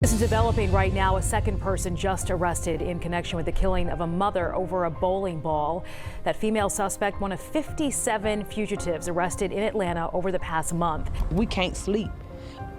This is developing right now. A second person just arrested in connection with the killing of a mother over a bowling ball. That female suspect, one of 57 fugitives arrested in Atlanta over the past month. We can't sleep.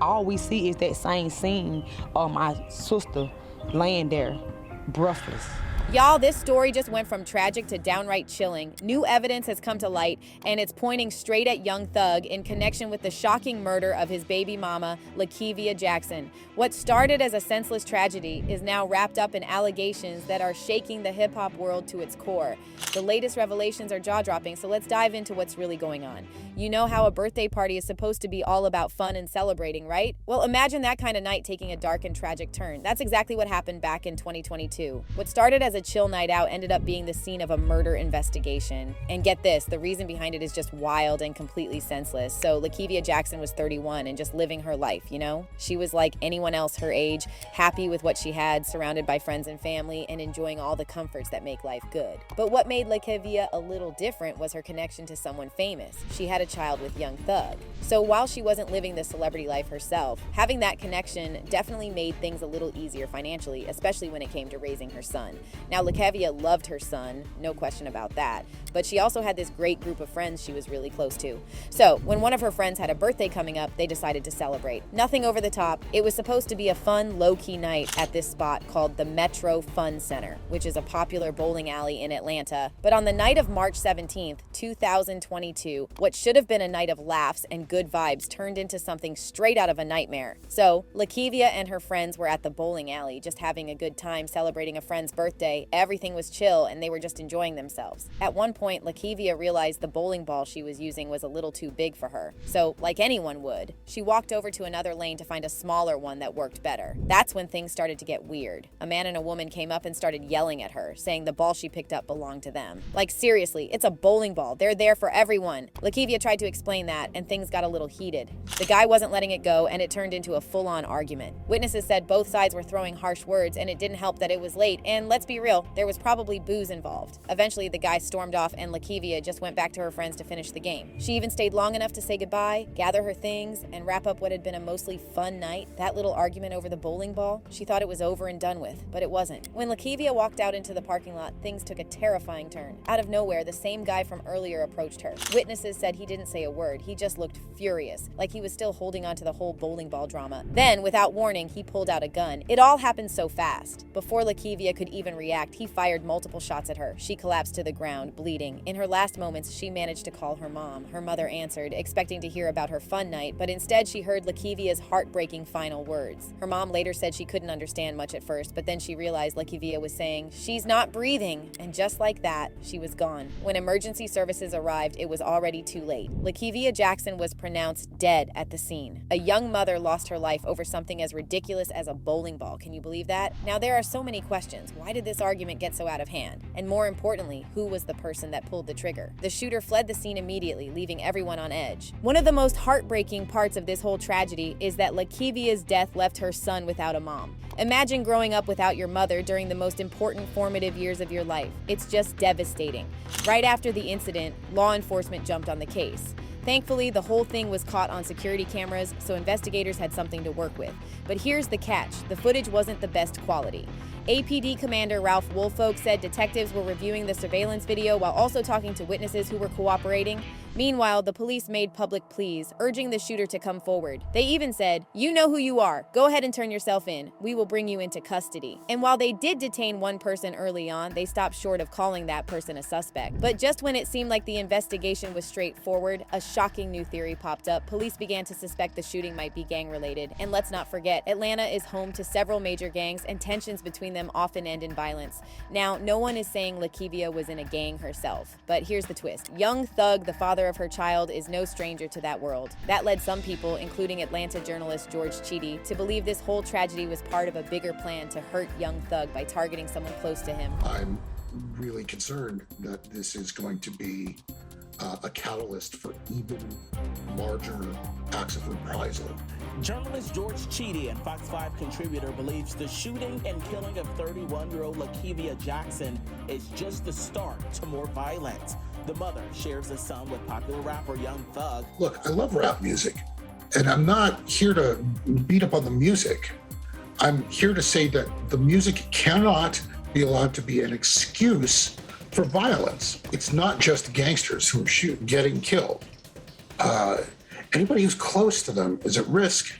All we see is that same scene of my sister laying there, breathless. Y'all, this story just went from tragic to downright chilling. New evidence has come to light, and it's pointing straight at young Thug in connection with the shocking murder of his baby mama, Lakevia Jackson. What started as a senseless tragedy is now wrapped up in allegations that are shaking the hip-hop world to its core. The latest revelations are jaw-dropping, so let's dive into what's really going on. You know how a birthday party is supposed to be all about fun and celebrating, right? Well, imagine that kind of night taking a dark and tragic turn. That's exactly what happened back in 2022. What started as a chill night out ended up being the scene of a murder investigation. And get this, the reason behind it is just wild and completely senseless. So Lakevia Jackson was 31 and just living her life, you know? She was like anyone else her age, happy with what she had, surrounded by friends and family, and enjoying all the comforts that make life good. But what made Lakevia a little different was her connection to someone famous. She had a child with young Thug. So while she wasn't living the celebrity life herself, having that connection definitely made things a little easier financially, especially when it came to raising her son. Now, Lakevia loved her son, no question about that, but she also had this great group of friends she was really close to. So when one of her friends had a birthday coming up, they decided to celebrate. Nothing over the top. It was supposed to be a fun, low-key night at this spot called the Metro Fun Center, which is a popular bowling alley in Atlanta. But on the night of March 17th, 2022, what should have been a night of laughs and good vibes turned into something straight out of a nightmare. So Lakevia and her friends were at the bowling alley, just having a good time celebrating a friend's birthday. Everything was chill and they were just enjoying themselves. At one point, Lakevia realized the bowling ball she was using was a little too big for her. So, like anyone would, she walked over to another lane to find a smaller one that worked better. That's when things started to get weird. A man and a woman came up and started yelling at her, saying the ball she picked up belonged to them. Like, seriously, it's a bowling ball. They're there for everyone. Lakevia tried to explain that, and things got a little heated. The guy wasn't letting it go, and it turned into a full-on argument. Witnesses said both sides were throwing harsh words, and it didn't help that it was late, and let's be real, there was probably booze involved. Eventually, the guy stormed off, and Lakevia just went back to her friends to finish the game. She even stayed long enough to say goodbye, gather her things, and wrap up what had been a mostly fun night. That little argument over the bowling ball, she thought it was over and done with, but it wasn't. When Lakevia walked out into the parking lot, things took a terrifying turn. Out of nowhere, the same guy from earlier approached her. Witnesses said he didn't say a word. He just looked furious, like he was still holding on to the whole bowling ball drama. Then, without warning, he pulled out a gun. It all happened so fast. Before Lakevia could even react, he fired multiple shots at her. She collapsed to the ground, bleeding. In her last moments, she managed to call her mom. Her mother answered, expecting to hear about her fun night, but instead she heard Lakevia's heartbreaking final words. Her mom later said she couldn't understand much at first, but then she realized Lakevia was saying, "She's not breathing," and just like that, she was gone. When emergency services arrived, it was already too late. Lakevia Jackson was pronounced dead at the scene. A young mother lost her life over something as ridiculous as a bowling ball. Can you believe that? Now, there are so many questions. Why did this argument get so out of hand? And more importantly, who was the person that pulled the trigger? The shooter fled the scene immediately, leaving everyone on edge. One of the most heartbreaking parts of this whole tragedy is that Lakevia's death left her son without a mom. Imagine growing up without your mother during the most important formative years of your life. It's just devastating. Right after the incident, law enforcement jumped on the case. Thankfully, the whole thing was caught on security cameras, so investigators had something to work with. But here's the catch: the footage wasn't the best quality. APD Commander Ralph Woolfolk said detectives were reviewing the surveillance video while also talking to witnesses who were cooperating. Meanwhile, the police made public pleas, urging the shooter to come forward. They even said, "You know who you are. Go ahead and turn yourself in. We will bring you into custody." And while they did detain one person early on, they stopped short of calling that person a suspect. But just when it seemed like the investigation was straightforward, a shocking new theory popped up. Police began to suspect the shooting might be gang-related. And let's not forget, Atlanta is home to several major gangs, and tensions between them often end in violence. Now, no one is saying Lakevia was in a gang herself, but here's the twist. Young Thug, the father of her child, is no stranger to that world. That led some people, including Atlanta journalist George Chidi, to believe this whole tragedy was part of a bigger plan to hurt young Thug by targeting someone close to him. I'm really concerned that this is going to be a catalyst for even larger acts of reprisal. Journalist George Chidi and Fox 5 contributor believes the shooting and killing of 31-year-old Lakevia Jackson is just the start to more violence. The mother shares a son with popular rapper Young Thug. Look, I love rap music, and I'm not here to beat up on the music. I'm here to say that the music cannot be allowed to be an excuse for violence. It's not just gangsters who are getting killed. Anybody who's close to them is at risk,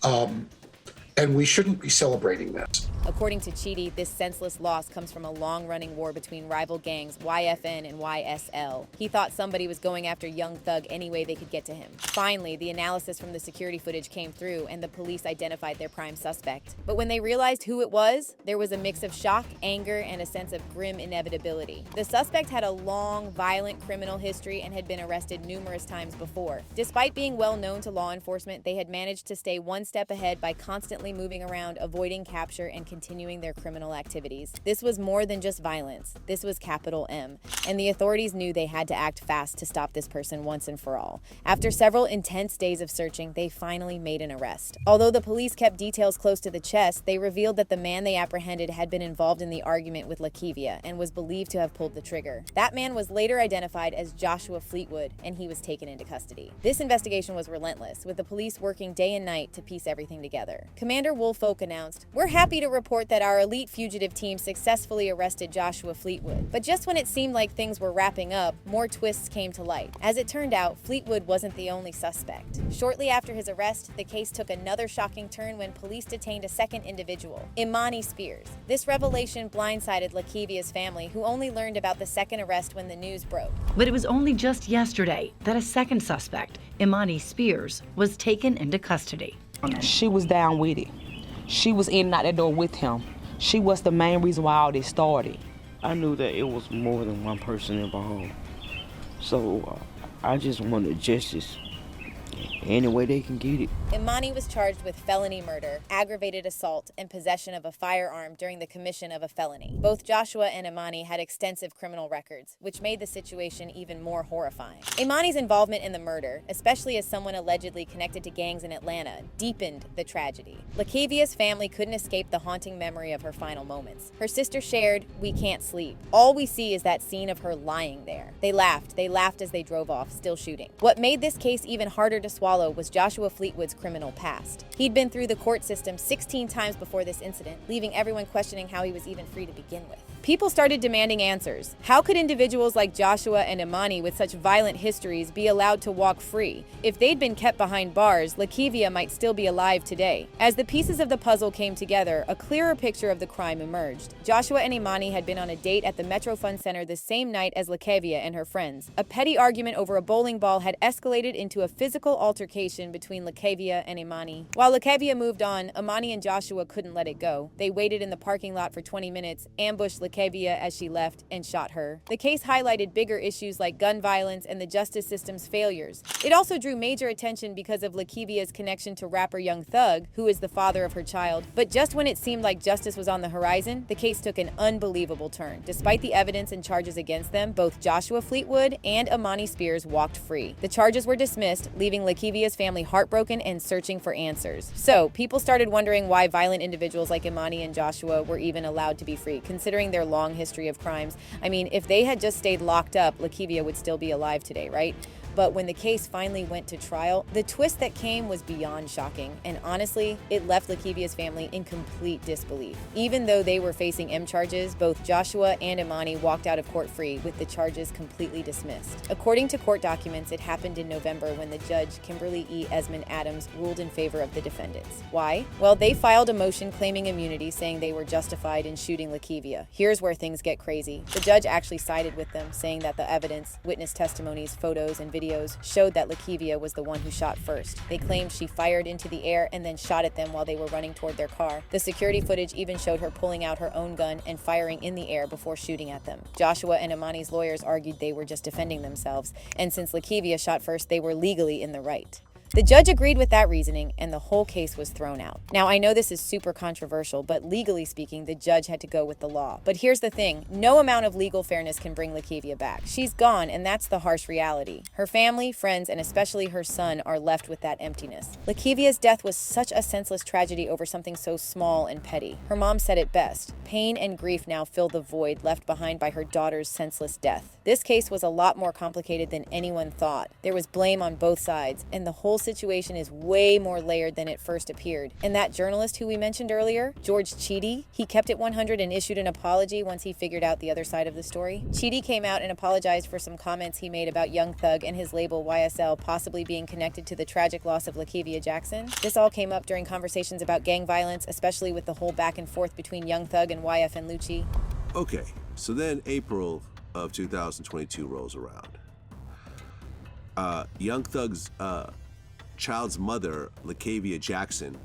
and we shouldn't be celebrating this. According to Chidi, this senseless loss comes from a long-running war between rival gangs YFN and YSL. He thought somebody was going after Young Thug any way they could get to him. Finally, the analysis from the security footage came through and the police identified their prime suspect. But when they realized who it was, there was a mix of shock, anger, and a sense of grim inevitability. The suspect had a long, violent criminal history and had been arrested numerous times before. Despite being well known to law enforcement, they had managed to stay one step ahead by constantly moving around, avoiding capture, and continuing their criminal activities. This was more than just violence. This was capital M. And the authorities knew they had to act fast to stop this person once and for all. After several intense days of searching, they finally made an arrest. Although the police kept details close to the chest, they revealed that the man they apprehended had been involved in the argument with Lakevia and was believed to have pulled the trigger. That man was later identified as Joshua Fleetwood, and he was taken into custody. This investigation was relentless, with the police working day and night to piece everything together. Commander Woolfolk announced, "We're happy to report that our elite fugitive team successfully arrested Joshua Fleetwood." But just when it seemed like things were wrapping up, more twists came to light. As it turned out, Fleetwood wasn't the only suspect. Shortly after his arrest, the case took another shocking turn when police detained a second individual, Imani Spears. This revelation blindsided Lakevia's family, who only learned about the second arrest when the news broke. But it was only just yesterday that a second suspect, Imani Spears, was taken into custody. She was down with it. She was in and out that door with him. She was the main reason why all this started. I knew that it was more than one person involved. So I just wanted justice any way they can get it. Imani was charged with felony murder, aggravated assault, and possession of a firearm during the commission of a felony. Both Joshua and Imani had extensive criminal records, which made the situation even more horrifying. Imani's involvement in the murder, especially as someone allegedly connected to gangs in Atlanta, deepened the tragedy. Lakevia's family couldn't escape the haunting memory of her final moments. Her sister shared, "We can't sleep. All we see is that scene of her lying there." They laughed as they drove off, still shooting. What made this case even harder to swallow was Joshua Fleetwood's criminal past. He'd been through the court system 16 times before this incident, leaving everyone questioning how he was even free to begin with. People started demanding answers. How could individuals like Joshua and Imani with such violent histories be allowed to walk free? If they'd been kept behind bars, Lakevia might still be alive today. As the pieces of the puzzle came together, a clearer picture of the crime emerged. Joshua and Imani had been on a date at the Metro Fund Center the same night as Lakevia and her friends. A petty argument over a bowling ball had escalated into a physical altercation between Lakevia and Imani. While Lakevia moved on, Imani and Joshua couldn't let it go. They waited in the parking lot for 20 minutes, ambushed Lakevia as she left, and shot her. The case highlighted bigger issues like gun violence and the justice system's failures. It also drew major attention because of Lakevia's connection to rapper Young Thug, who is the father of her child. But just when it seemed like justice was on the horizon, the case took an unbelievable turn. Despite the evidence and charges against them, both Joshua Fleetwood and Imani Spears walked free. The charges were dismissed, leaving Lakevia's family heartbroken and searching for answers. So, people started wondering why violent individuals like Imani and Joshua were even allowed to be free, considering their long history of crimes. I mean, if they had just stayed locked up, Lakevia would still be alive today, right? But when the case finally went to trial, the twist that came was beyond shocking, and honestly, it left Lakevia's family in complete disbelief. Even though they were facing M charges, both Joshua and Imani walked out of court free, with the charges completely dismissed. According to court documents, it happened in November when the judge, Kimberly E. Esmond Adams, ruled in favor of the defendants. Why? Well, they filed a motion claiming immunity, saying they were justified in shooting Lakevia. Here's where things get crazy. The judge actually sided with them, saying that the evidence, witness testimonies, photos, and videos showed that Lakevia was the one who shot first. They claimed she fired into the air and then shot at them while they were running toward their car. The security footage even showed her pulling out her own gun and firing in the air before shooting at them. Joshua and Imani's lawyers argued they were just defending themselves, and since Lakevia shot first, they were legally in the right. The judge agreed with that reasoning, and the whole case was thrown out. Now, I know this is super controversial, but legally speaking, the judge had to go with the law. But here's the thing, no amount of legal fairness can bring Lakevia back. She's gone, and that's the harsh reality. Her family, friends, and especially her son are left with that emptiness. Lakevia's death was such a senseless tragedy over something so small and petty. Her mom said it best, pain and grief now fill the void left behind by her daughter's senseless death. This case was a lot more complicated than anyone thought. There was blame on both sides, and the whole situation is way more layered than it first appeared. And that journalist who we mentioned earlier, George Chidi, he kept it 100 and issued an apology once he figured out the other side of the story. Chidi came out and apologized for some comments he made about Young Thug and his label YSL possibly being connected to the tragic loss of Lakevia Jackson. This all came up during conversations about gang violence, especially with the whole back and forth between Young Thug and YF and Lucci. Okay, so then April of 2022 rolls around. Young Thug's child's mother, Lakevia Jackson,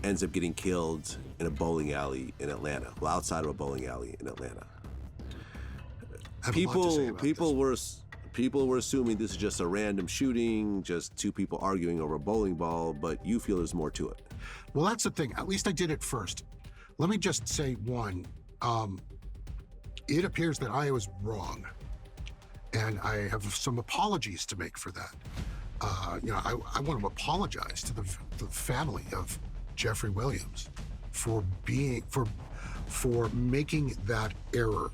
ends up getting killed in a bowling alley in Atlanta. Well, outside of a bowling alley in Atlanta. People were assuming this is just a random shooting, just two people arguing over a bowling ball, but you feel there's more to it. Well, that's the thing. At least I did it first. Let me just say one. It appears that I was wrong, and I have some apologies to make for that. I want to apologize to the family of Jeffrey Williams for making that error.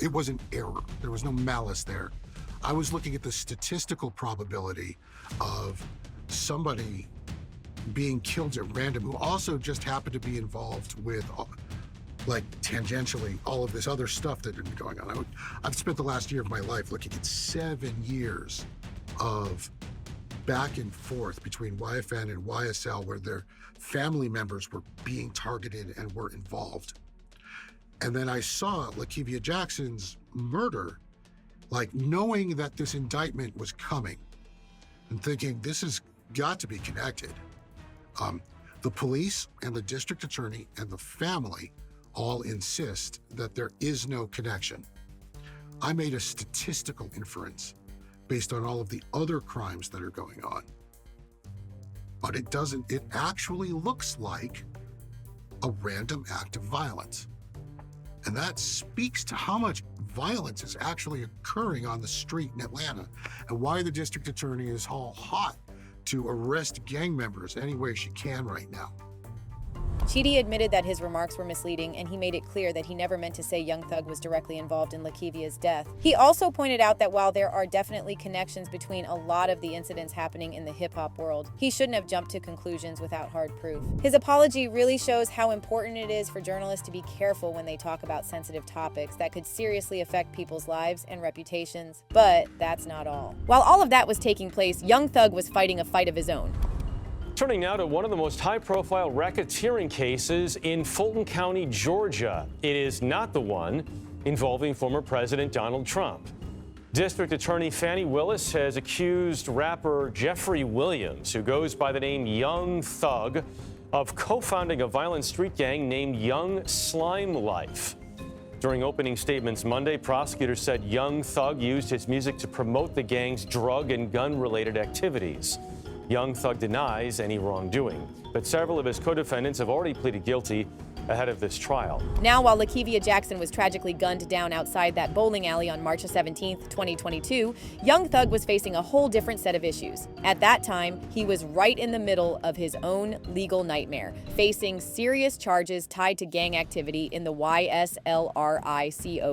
It was an error. There was no malice there. I was looking at the statistical probability of somebody being killed at random who also just happened to be involved with, like, tangentially, all of this other stuff that had been going on. I've spent the last year of my life looking at 7 years of back and forth between YFN and YSL where their family members were being targeted and were involved. And then I saw Lakevia Jackson's murder, like knowing that this indictment was coming and thinking this has got to be connected. The police and the district attorney and the family all insist that there is no connection. I made a statistical inference based on all of the other crimes that are going on. But it actually looks like a random act of violence. And that speaks to how much violence is actually occurring on the street in Atlanta and why the district attorney is all hot to arrest gang members any way she can right now. Chidi admitted that his remarks were misleading, and he made it clear that he never meant to say Young Thug was directly involved in Lakevia's death. He also pointed out that while there are definitely connections between a lot of the incidents happening in the hip-hop world, he shouldn't have jumped to conclusions without hard proof. His apology really shows how important it is for journalists to be careful when they talk about sensitive topics that could seriously affect people's lives and reputations. But that's not all. While all of that was taking place, Young Thug was fighting a fight of his own. Turning now to one of the most high-profile racketeering cases in Fulton County, Georgia. It is not the one involving former President Donald Trump. District Attorney Fani Willis has accused rapper Jeffrey Williams, who goes by the name Young Thug, of co-founding a violent street gang named Young Slime Life. During opening statements Monday, prosecutors said Young Thug used his music to promote the gang's drug and gun-related activities. Young Thug denies any wrongdoing, but several of his co-defendants have already pleaded guilty ahead of this trial. Now, while Lakevia Jackson was tragically gunned down outside that bowling alley on March 17, 2022, Young Thug was facing a whole different set of issues. At that time, he was right in the middle of his own legal nightmare, facing serious charges tied to gang activity in the YSLRICO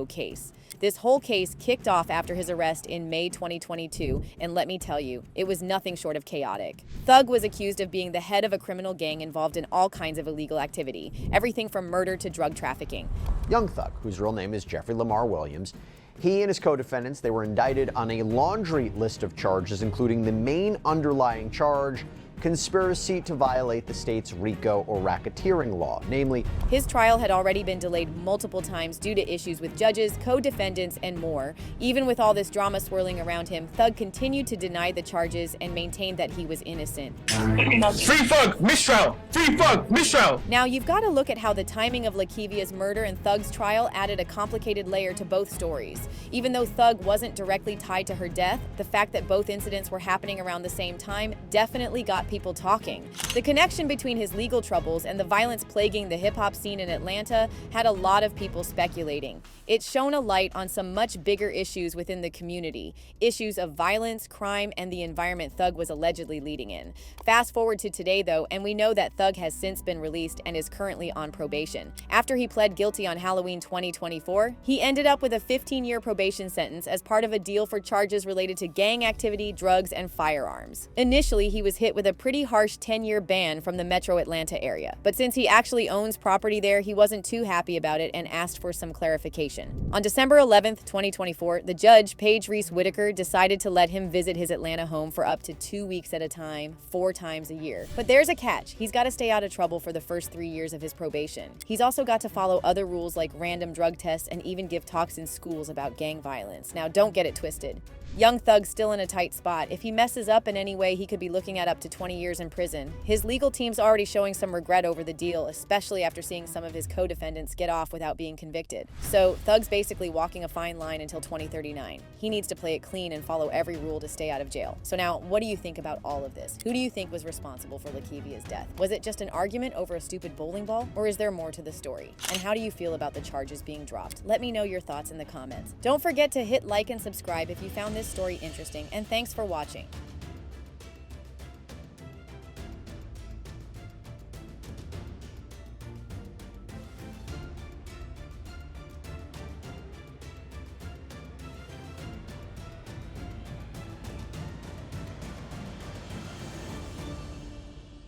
case. This whole case kicked off after his arrest in May 2022, and let me tell you, it was nothing short of chaotic. Thug was accused of being the head of a criminal gang involved in all kinds of illegal activity, everything from murder to drug trafficking. Young Thug, whose real name is Jeffrey Lamar Williams, he and his co-defendants, they were indicted on a laundry list of charges, including the main underlying charge, conspiracy to violate the state's RICO or racketeering law, namely. His trial had already been delayed multiple times due to issues with judges, co-defendants, and more. Even with all this drama swirling around him, Thug continued to deny the charges and maintained that he was innocent. Free Thug, mistrial! Free Thug, mistrial! Now, you've got to look at how the timing of Lakevia's murder and Thug's trial added a complicated layer to both stories. Even though Thug wasn't directly tied to her death, the fact that both incidents were happening around the same time definitely got got people talking. The connection between his legal troubles and the violence plaguing the hip-hop scene in Atlanta had a lot of people speculating. It shone a light on some much bigger issues within the community, issues of violence, crime, and the environment Thug was allegedly leading in. Fast forward to today, though, and we know that Thug has since been released and is currently on probation. After he pled guilty on Halloween 2024, he ended up with a 15-year probation sentence as part of a deal for charges related to gang activity, drugs, and firearms. Initially, he was hit with a pretty harsh 10-year ban from the metro Atlanta area, but since he actually owns property there, he wasn't too happy about it and asked for some clarification. On December 11th, 2024, the judge, Paige Reese Whitaker, decided to let him visit his Atlanta home for up to 2 weeks at a time, 4 times a year. But there's a catch. He's got to stay out of trouble for the first 3 years of his probation. He's also got to follow other rules like random drug tests and even give talks in schools about gang violence. Now, don't get it twisted. Young Thug's still in a tight spot. If he messes up in any way, he could be looking at up to 20 years in prison. His legal team's already showing some regret over the deal, especially after seeing some of his co-defendants get off without being convicted. So Thug's basically walking a fine line until 2039. He needs to play it clean and follow every rule to stay out of jail. So now, what do you think about all of this? Who do you think was responsible for Lakevia's death? Was it just an argument over a stupid bowling ball? Or is there more to the story? And how do you feel about the charges being dropped? Let me know your thoughts in the comments. Don't forget to hit like and subscribe if you found this story interesting, and thanks for watching.